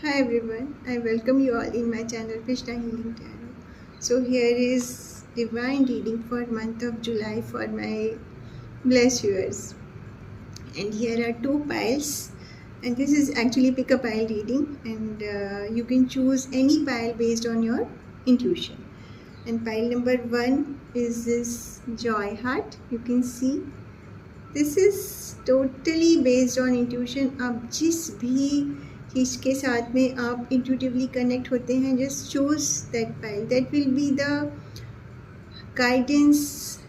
Hi everyone, I welcome you all in my channel Krishna Healing Tarot. So here is divine reading for month of July for my blessed viewers. And here are two piles, and this is actually pick a pile reading, and you can choose any pile based on your intuition. And pile number 1 is this joy heart. You can see this is totally based on intuition. आप जिस भी चीज़ के साथ में आप intuitively connect होते हैं, just choose that pile. That will be the guidance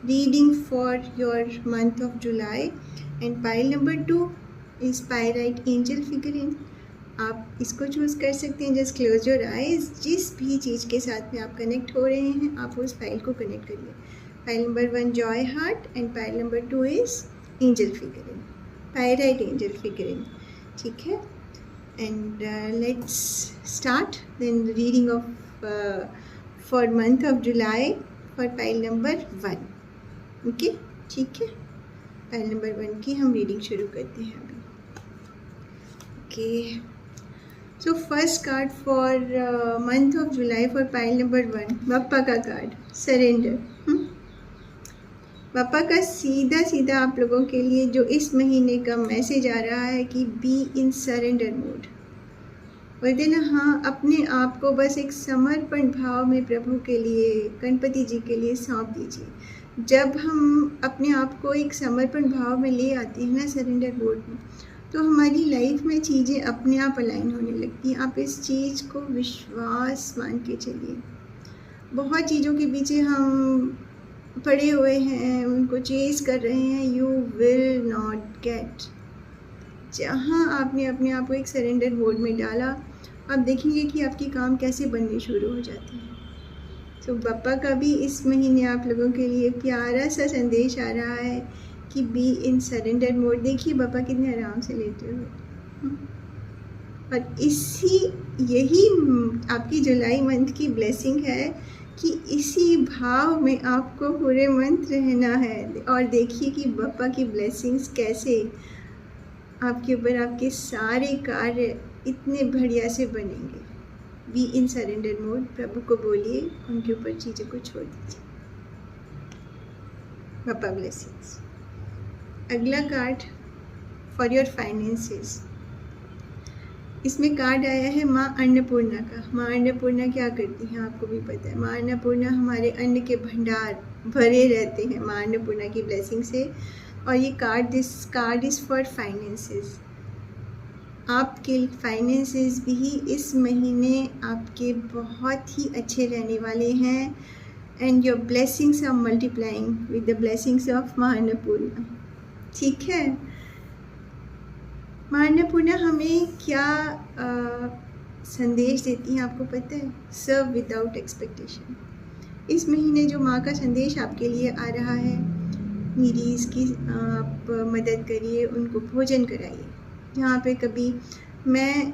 reading for your month of July. And pile number 2 is pyrite angel figuring. आप इसको चूज़ कर सकते हैं. Just close your eyes. जिस भी चीज़ के साथ में आप कनेक्ट हो रहे हैं, आप उस फाइल को कनेक्ट करिए. Pile number 1 Joy heart and pile number 2 is angel figuring, pyrite angel figuring. ठीक है. And let's start then the reading of for month of July for pile number 1. Okay, ठीक है. pile number 1 की हम reading शुरू करते हैं अभी. Okay, so first card for month of July for pile number 1, Bappa का कार्ड, सरेंडर. पापा का सीधा सीधा आप लोगों के लिए जो इस महीने का मैसेज आ रहा है कि बी इन सरेंडर मोड. बोलते ना, हाँ, अपने आप को बस एक समर्पण भाव में प्रभु के लिए, गणपति जी के लिए सौंप दीजिए. जब हम अपने आप को एक समर्पण भाव में ले आते हैं ना सरेंडर मोड में, तो हमारी लाइफ में चीज़ें अपने आप अलाइन होने लगती हैं. आप इस चीज़ को विश्वास मान के चलिए. बहुत चीज़ों के पीछे हम पड़े हुए हैं, उनको चेस कर रहे हैं. You will not gate. जहाँ आपने अपने आप को एक सरेंडर मोड में डाला, आप देखेंगे कि आपकी काम कैसे बनने शुरू हो जाते हैं. तो पापा का भी इस महीने आप लोगों के लिए प्यारा सा संदेश आ रहा है कि बी इन सरेंडर मोड. देखिए पापा कितने आराम से लेटे हुए. और यही आपकी जुलाई मंथ की ब्लेसिंग है कि इसी भाव में आपको पूरे मंथ रहना है. और देखिए कि बप्पा की ब्लेसिंग्स कैसे आपके ऊपर, आपके सारे कार्य इतने बढ़िया से बनेंगे. Be in surrender mode. प्रभु को बोलिए, उनके ऊपर चीज़ों को छोड़ दीजिए. बप्पा ब्लेसिंग्स. अगला कार्ड फॉर योर फाइनेंसेस. इसमें कार्ड आया है माँ अन्नपूर्णा का. माँ अन्नपूर्णा क्या करती हैं आपको भी पता है. माँ अन्नपूर्णा हमारे अन्न के भंडार भरे रहते हैं माँ अन्नपूर्णा की ब्लेसिंग से. और ये this card is for finances. आपके फाइनेंसेस भी इस महीने आपके बहुत ही अच्छे रहने वाले हैं. And your blessings are multiplying with the blessings of माँ अन्नपूर्णा. ठीक है. माँ अन्नपूर्णा हमें क्या संदेश देती हैं आपको पता है. Serve without expectation. इस महीने जो माँ का संदेश आपके लिए आ रहा है, नीडीज़ की आप मदद करिए, उनको भोजन कराइए. जहाँ पे कभी मैं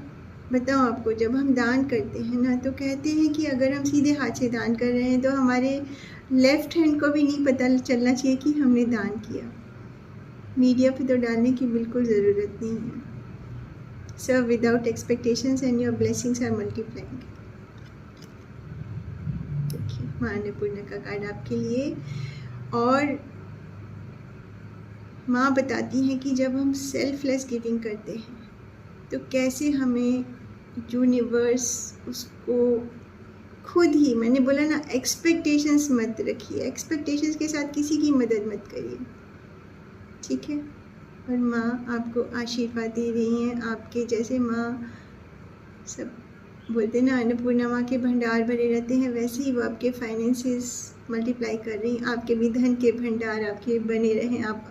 बताऊँ आपको, जब हम दान करते हैं ना, तो कहते हैं कि अगर हम सीधे हाथ से दान कर रहे हैं तो हमारे लेफ़्ट हैंड को भी नहीं पता चलना चाहिए कि हमने दान किया. मीडिया पे तो डालने की बिल्कुल ज़रूरत नहीं है. Serve without expectations and your blessings are multiplying. देखिए माँ अन्नपूर्णा का कार्ड आपके लिए. और माँ बताती हैं कि जब हम सेल्फलेस गिविंग करते हैं तो कैसे हमें यूनिवर्स उसको खुद ही, मैंने बोला ना, एक्सपेक्टेशंस मत रखिए. एक्सपेक्टेशंस के साथ किसी की मदद मत करिए. ठीक है. और माँ आपको आशीर्वाद दे रही हैं. आपके जैसे माँ, सब बोलते ना अन्नपूर्णा माँ के भंडार भरे रहते हैं, वैसे ही वो आपके फाइनेंसेस मल्टीप्लाई कर रही हैं. आपके भी धन के भंडार आपके बने रहें. आप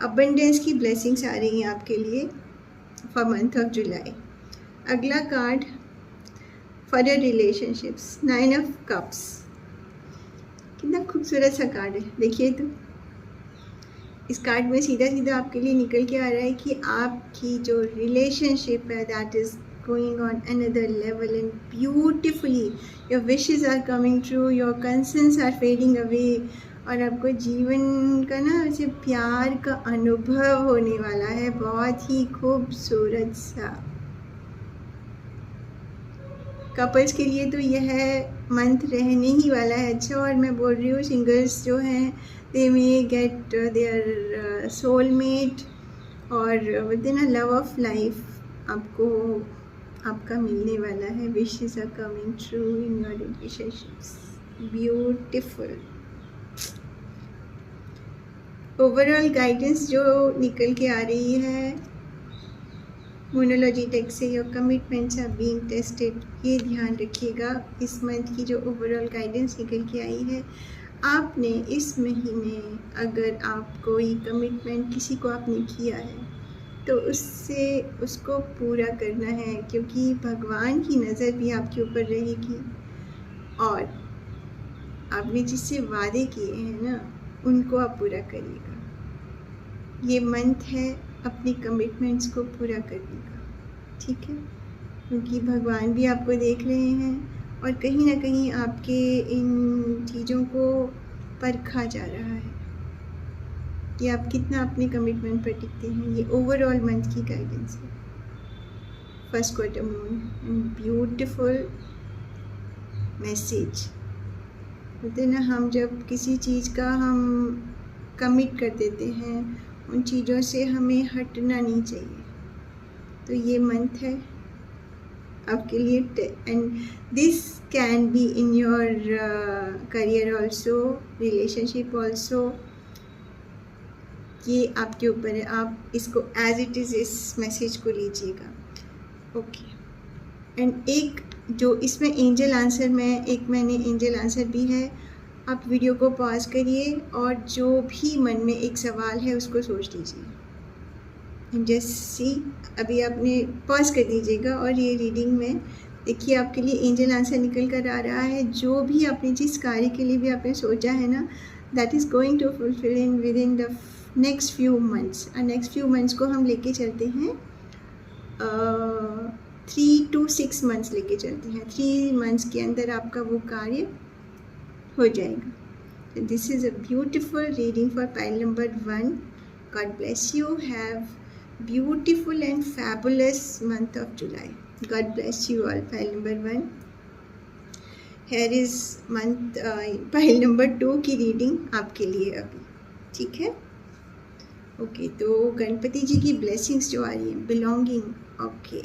अबंडेंस की ब्लेसिंग्स आ रही हैं आपके लिए फॉर मंथ ऑफ जुलाई. अगला card for your relationships, 9 of cups. कितना खूबसूरत सा कार्ड है. देखिए तो इस कार्ड में सीधा सीधा आपके लिए निकल के आ रहा है कि आपकी जो रिलेशनशिप है, that is going on another level and beautifully. Your wishes are coming true, your concerns are fading away. और आपको जीवन का ना ऐसे प्यार का अनुभव होने वाला है, बहुत ही खूबसूरत सा. कपल्स के लिए तो यह मंथ रहने ही वाला है अच्छा। और मैं बोल रही हूँ सिंगल्स जो हैं they may get their soulmate और within a love of life आपको आपका मिलने वाला है। Wishes are coming true in your relationships. Beautiful overall guidance जो निकल के आ रही है मोनोलॉजी टेक्स्ट से, your commitments are being tested. ये ध्यान रखिएगा। इस मंथ की जो ओवरऑल गाइडेंस निकल के आई है, आपने इस महीने अगर आप कोई कमिटमेंट किसी को आपने किया है तो उसको पूरा करना है, क्योंकि भगवान की नज़र भी आपके ऊपर रहेगी और आपने जिससे वादे किए हैं ना उनको आप पूरा करिएगा। ये मंथ है अपनी कमिटमेंट्स को पूरा करने का, ठीक है, क्योंकि भगवान भी आपको देख रहे हैं और कहीं ना कहीं आपके इन चीज़ों को परखा जा रहा है कि आप कितना अपने कमिटमेंट पर टिकते हैं। ये ओवरऑल मंथ की गाइडेंस है। First quarter moon and beautiful message होते ना, हम जब किसी चीज़ का हम कमिट कर देते हैं उन चीज़ों से हमें हटना नहीं चाहिए। तो ये मंथ है आपके लिए and this can be in your career also, relationship also. ये आपके ऊपर है, आप इसको एज इट इज़ इस मैसेज को लीजिएगा। ओके एंड एक जो इसमें एंजल आंसर मैंने एंजल आंसर भी है। आप वीडियो को पॉज करिए और जो भी मन में एक सवाल है उसको सोच लीजिए। जस्ट सी, अभी आपने पॉज कर दीजिएगा और ये रीडिंग में देखिए आपके लिए एंजल आंसर निकल कर आ रहा है। जो भी आपने जिस कार्य के लिए भी आपने सोचा है ना, that is going to fulfil in within the next few months. Next few months को हम लेके चलते हैं 3 to 6 मंथ्स लेके चलते हैं। 3 मंथ्स के अंदर आपका वो कार्य हो जाएगा। This is a beautiful reading for pile number 1। God bless you. Have beautiful and fabulous month of July. God bless you all. Pile number 1। Here is month pile number 2 की रीडिंग आपके लिए अभी, ठीक है। ओके तो गणपति जी की blessings जो आ रही हैं, बिलोंगिंग। ओके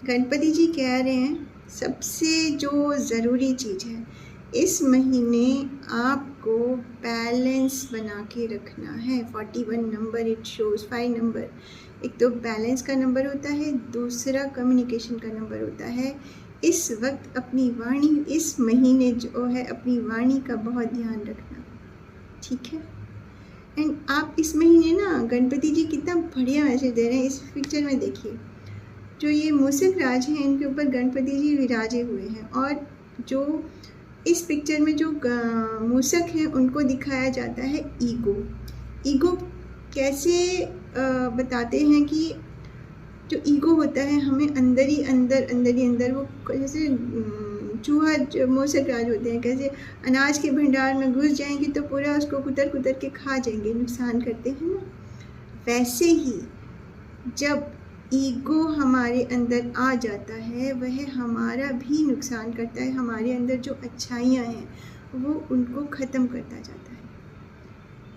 गणपति जी कह रहे हैं सबसे जो ज़रूरी चीज़ है इस महीने आपको बैलेंस बना के रखना है। 41 नंबर इट शोज़, 5 नंबर। एक तो बैलेंस का नंबर होता है, दूसरा कम्युनिकेशन का नंबर होता है। इस वक्त अपनी वाणी, इस महीने जो है अपनी वाणी का बहुत ध्यान रखना, ठीक है। एंड आप इस महीने ना गणपति जी कितना बढ़िया मैसेज दे रहे हैं। इस पिक्चर में देखिए, जो ये मूषक राज हैं इनके ऊपर गणपति जी विराजे हुए हैं और जो इस पिक्चर में जो मूषक हैं उनको दिखाया जाता है ईगो। ईगो कैसे बताते हैं कि जो ईगो होता है हमें अंदर ही अंदर वो जैसे चूहा जो मूषक राज होते हैं, कैसे अनाज के भंडार में घुस जाएंगे तो पूरा उसको कुतर के खा जाएंगे, नुकसान करते हैं ना। वैसे ही जब ईगो हमारे अंदर आ जाता है वह हमारा भी नुकसान करता है। हमारे अंदर जो अच्छाइयाँ हैं वो उनको ख़त्म करता जाता है।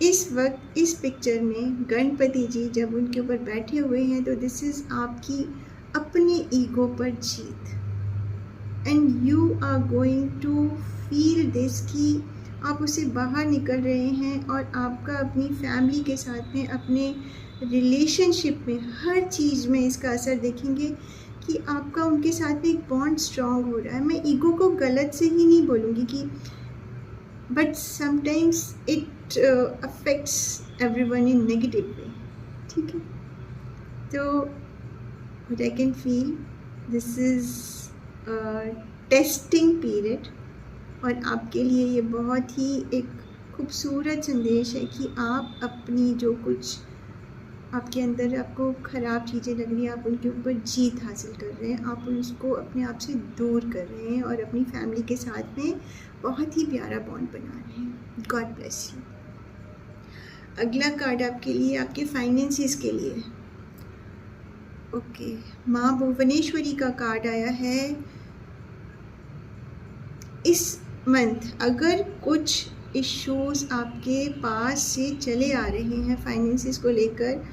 इस वक्त इस पिक्चर में गणपति जी जब उनके ऊपर बैठे हुए हैं तो दिस इज़ आपकी अपने ईगो पर जीत। And you are going to feel this कि आप उससे बाहर निकल रहे हैं और आपका अपनी फैमिली के साथ में, अपने रिलेशनशिप में, हर चीज़ में इसका असर देखेंगे कि आपका उनके साथ में एक बॉन्ड स्ट्रॉन्ग हो रहा है। मैं ईगो को गलत से ही नहीं बोलूँगी कि, but sometimes it affects everyone in negative way, ठीक है। तो what I can feel, this is testing period और आपके लिए ये बहुत ही एक खूबसूरत संदेश है कि आप अपनी जो कुछ आपके अंदर आपको ख़राब चीज़ें लग रही हैं, आप उनके ऊपर जीत हासिल कर रहे हैं, आप उसको अपने आप से दूर कर रहे हैं और अपनी फैमिली के साथ में बहुत ही प्यारा बॉन्ड बना रहे हैं। God bless you. अगला कार्ड आपके लिए आपके फाइनेंसिस के लिए। ओके माँ भुवनेश्वरी का कार्ड आया है इस मंथ अगर कुछ इश्यूज़ आपके पास से चले आ रहे हैं फाइनेंसिस को लेकर,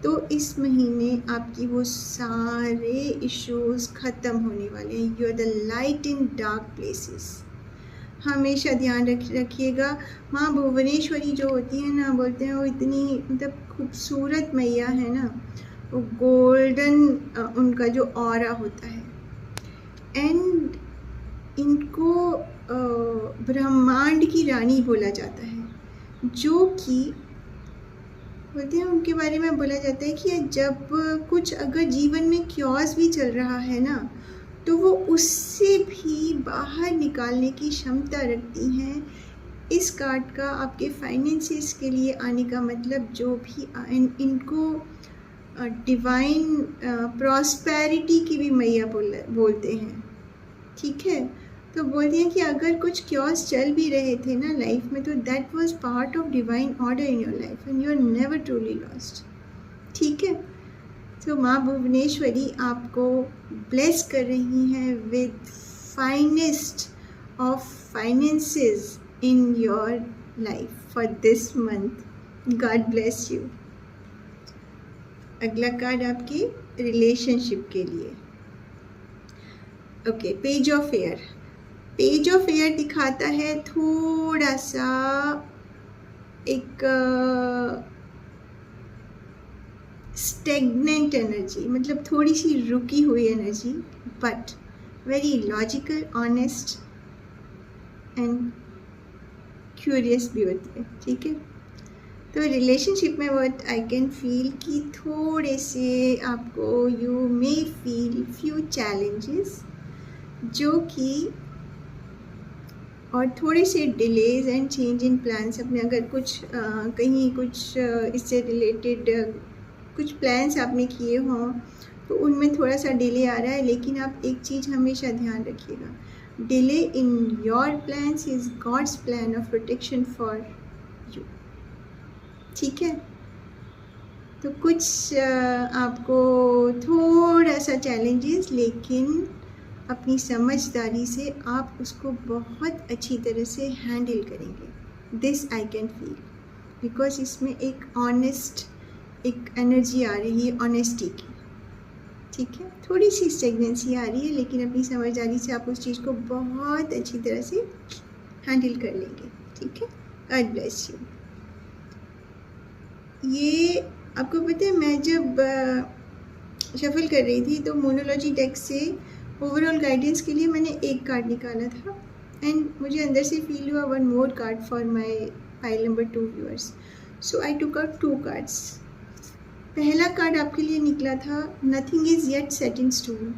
तो इस महीने आपकी वो सारे इश्यूज़ ख़त्म होने वाले हैं। You are the light in dark places. हमेशा ध्यान रखिएगा। माँ भुवनेश्वरी जो होती है ना, बोलते हैं वो इतनी मतलब खूबसूरत मैया है ना, वो गोल्डन उनका जो ऑरा होता है, एंड इनको ब्रह्मांड की रानी बोला जाता है, जो कि बोलते हैं उनके बारे में बोला जाता है कि जब कुछ अगर जीवन में क्योस भी चल रहा है ना, तो वो उससे भी बाहर निकालने की क्षमता रखती हैं। इस कार्ड का आपके फाइनेंसिस के लिए आने का मतलब जो भी इनको डिवाइन प्रॉस्पेरिटी की भी मैया बोलते हैं, ठीक है। तो बोलते हैं कि अगर कुछ क्योस चल भी रहे थे ना लाइफ में, तो that was part of divine order in your life and you are never truly lost, ठीक है। तो माँ भुवनेश्वरी आपको ब्लेस कर रही हैं with finest of finances in your life for this month. God bless you. अगला कार्ड आपकी रिलेशनशिप के लिए। Okay, page of air. Page of air दिखाता है थोड़ा सा एक स्टेगनेंट एनर्जी, मतलब थोड़ी सी रुकी हुई energy, but very logical, honest and curious भी होती है, ठीक है। तो रिलेशनशिप में व्हाट आई कैन फील कि थोड़े से आपको you may feel few challenges, जो कि और थोड़े से delays and change in plans अपने, अगर कुछ कहीं कुछ इससे रिलेटेड कुछ प्लान्स आपने किए हों तो उनमें थोड़ा सा डिले आ रहा है। लेकिन आप एक चीज़ हमेशा ध्यान रखिएगा, delay in your plans is God's plan of protection for you, ठीक है। तो कुछ आपको थोड़ा सा चैलेंजेस, लेकिन अपनी समझदारी से आप उसको बहुत अच्छी तरह से हैंडल करेंगे। This I can feel, because इसमें एक ऑनेस्ट एक एनर्जी आ रही है, ऑनेस्टी की, ठीक है। थोड़ी सी स्टेगनेंसी आ रही है, लेकिन अपनी समझदारी से आप उस चीज़ को बहुत अच्छी तरह से हैंडल कर लेंगे, ठीक है। God bless you. ये आपको पता है, मैं जब शफल कर रही थी तो मोनोलॉजी डेक से ओवरऑल गाइडेंस के लिए मैंने एक कार्ड निकाला था, एंड मुझे अंदर से फील हुआ one more card for my pile number 2 viewers, so I took out 2 cards. पहला कार्ड आपके लिए निकला था nothing is yet set in stone.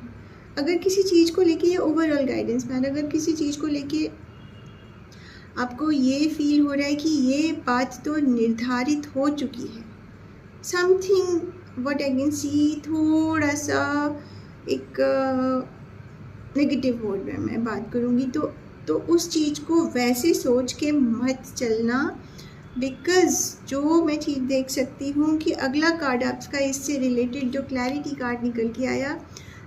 अगर किसी चीज़ को लेके, ये ओवरऑल गाइडेंस में, अगर किसी चीज़ को लेके आपको ये फील हो रहा है कि ये बात तो निर्धारित हो चुकी है, something what I can see, थोड़ा सा एक नेगेटिव मोड में मैं बात करूँगी, तो उस चीज़ को वैसे सोच के मत चलना, बिकॉज़ जो मैं चीज़ देख सकती हूँ कि अगला कार्ड आपका इससे रिलेटेड जो क्लैरिटी कार्ड निकल के आया,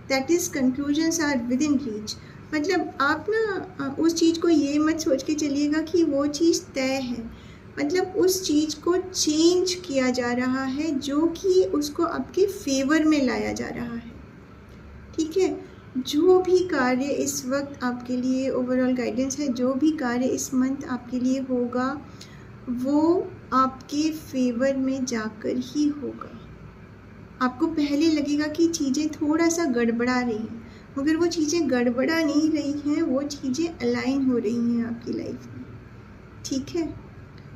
that is conclusions are within reach. मतलब आप ना उस चीज़ को ये मत सोच के चलिएगा कि वो चीज़ तय है, मतलब उस चीज़ को चेंज किया जा रहा है, जो कि उसको आपके फेवर में लाया जा रहा है, ठीक है। जो भी कार्य इस वक्त आपके लिए, ओवरऑल गाइडेंस है, जो भी कार्य इस मंथ आपके लिए होगा वो आपके फेवर में जाकर ही होगा। आपको पहले लगेगा कि चीज़ें थोड़ा सा गड़बड़ा रही हैं, मगर वो चीज़ें गड़बड़ा नहीं रही हैं, वो चीज़ें अलाइन हो रही हैं आपकी लाइफ में, ठीक है।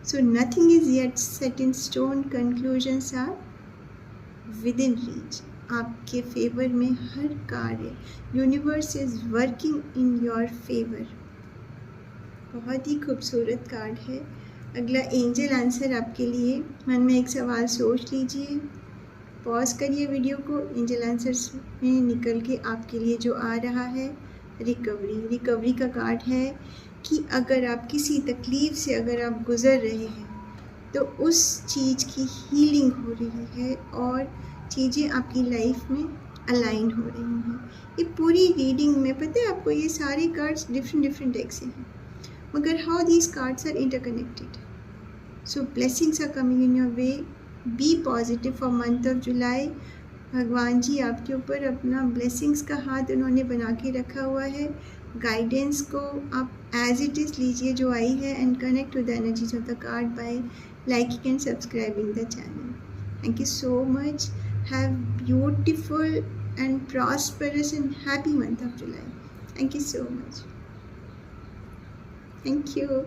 So nothing is yet set in stone, conclusions are within reach. आपके फेवर में हर कार्य, universe is working in your favour. बहुत ही खूबसूरत कार्ड है। अगला एंजल आंसर आपके लिए। मन में एक सवाल सोच लीजिए, पॉज करिए वीडियो को, एंजल आंसर्स में निकल के आपके लिए जो आ रहा है रिकवरी। रिकवरी का कार्ड है कि अगर आप किसी तकलीफ़ से अगर आप गुज़र रहे हैं तो उस चीज़ की हीलिंग हो रही है और चीज़ें आपकी लाइफ में अलाइन हो रही हैं। ये पूरी रीडिंग में पता है आपको ये सारे कार्ड्स डिफरेंट डेक से हैं, मगर how these cards are interconnected. So blessings are coming in your way. Be positive for month of July. भगवान जी आपके ऊपर अपना ब्लेसिंग्स का हाथ उन्होंने बना के रखा हुआ है. गाइडेंस को आप एज इट इज़ लीजिए जो आई है, and connect with the energies of the card bye liking and subscribing the channel. Thank you so much. Have beautiful and prosperous and happy month of July. Thank you so much. Thank you.